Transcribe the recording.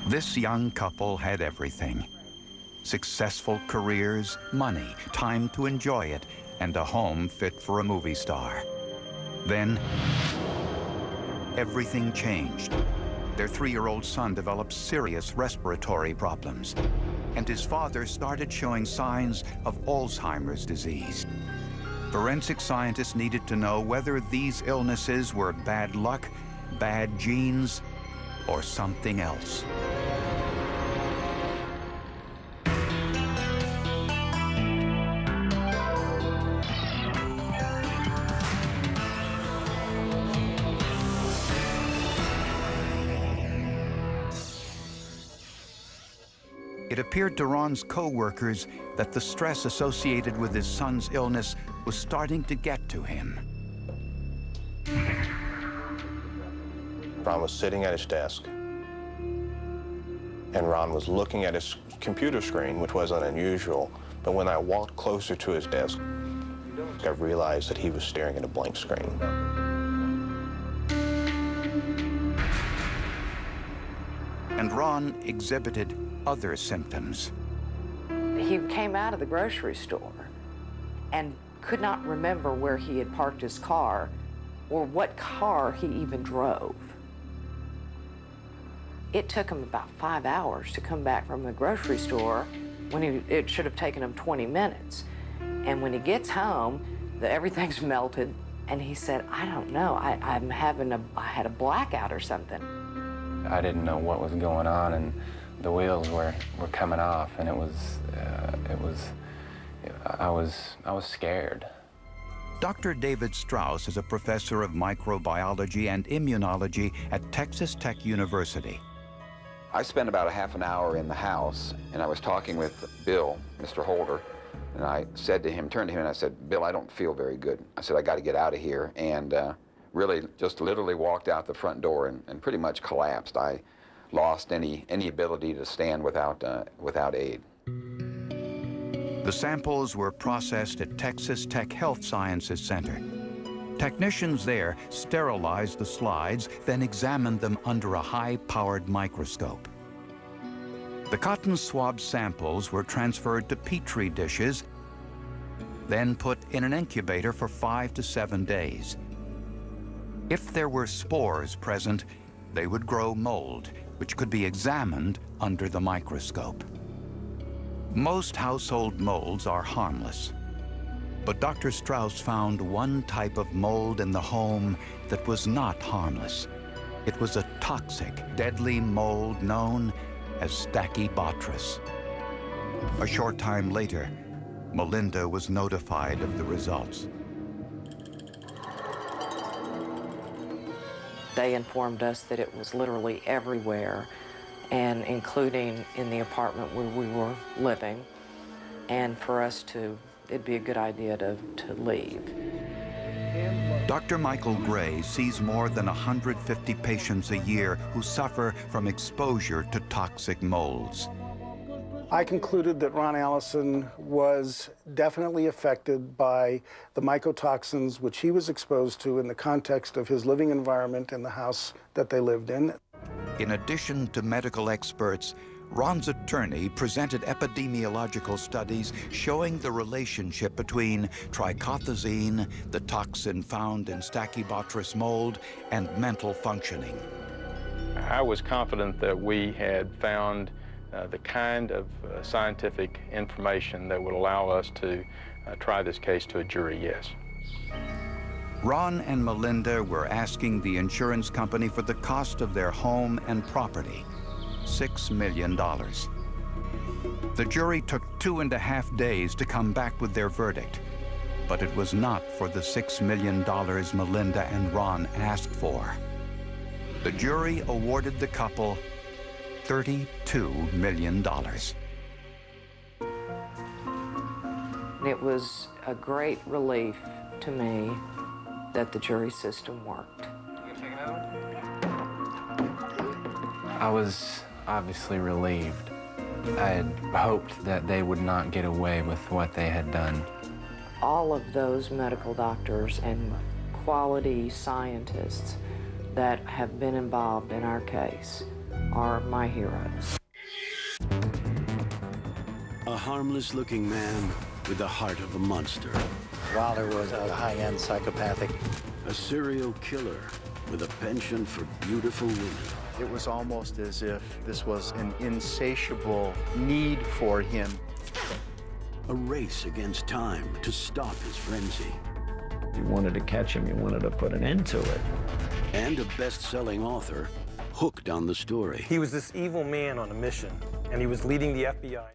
This young couple had everything. Successful careers, money, time to enjoy it, and a home fit for a movie star. Then, everything changed. Their 3-year-old son developed serious respiratory problems, and his father started showing signs of Alzheimer's disease. Forensic scientists needed to know whether these illnesses were bad luck, bad genes, or something else. It appeared to Ron's co-workers that the stress associated with his son's illness was starting to get to him. Ron was sitting at his desk, and Ron was looking at his computer screen, which wasn't unusual. But when I walked closer to his desk, I realized that he was staring at a blank screen. And Ron exhibited other symptoms. He came out of the grocery store and could not remember where he had parked his car or what car he even drove. It took him about 5 hours to come back from the grocery store when it should have taken him 20 minutes. And when he gets home, everything's melted, and he said, I don't know, I had a blackout or something. I didn't know what was going on, and the wheels were coming off, and I was scared. Dr. David Strauss is a professor of microbiology and immunology at Texas Tech University. I spent about a half an hour in the house, and I was talking with Bill, Mr. Holder, and I said to him, turned to him, and I said, Bill, I don't feel very good. I said, I got to get out of here, and really just literally walked out the front door and pretty much collapsed. I lost any ability to stand without aid. The samples were processed at Texas Tech Health Sciences Center. Technicians there sterilized the slides, then examined them under a high-powered microscope. The cotton swab samples were transferred to Petri dishes, then put in an incubator for 5 to 7 days. If there were spores present, they would grow mold, which could be examined under the microscope. Most household molds are harmless, but Dr. Strauss found one type of mold in the home that was not harmless. It was a toxic, deadly mold known as Stachybotrys. A short time later, Melinda was notified of the results. They informed us that it was literally everywhere, and including in the apartment where we were living, and for us it'd be a good idea to leave. Dr. Michael Gray sees more than 150 patients a year who suffer from exposure to toxic molds. I concluded that Ron Allison was definitely affected by the mycotoxins which he was exposed to in the context of his living environment in the house that they lived in. In addition to medical experts, Ron's attorney presented epidemiological studies showing the relationship between trichothezene, the toxin found in Stachybotrys mold, and mental functioning. I was confident that we had found the kind of scientific information that would allow us to try this case to a jury, yes. Ron and Melinda were asking the insurance company for the cost of their home and property, $6 million. The jury took 2.5 days to come back with their verdict, but it was not for the $6 million Melinda and Ron asked for. The jury awarded the couple $32 million. It was a great relief to me that the jury system worked. I was obviously relieved. I had hoped that they would not get away with what they had done. All of those medical doctors and quality scientists that have been involved in our case are my heroes. A harmless-looking man with the heart of a monster. Wilder was a high-end psychopathic. A serial killer with a penchant for beautiful women. It was almost as if this was an insatiable need for him. A race against time to stop his frenzy. You wanted to catch him, you wanted to put an end to it. And a best-selling author hooked on the story. He was this evil man on a mission, and he was leading the FBI.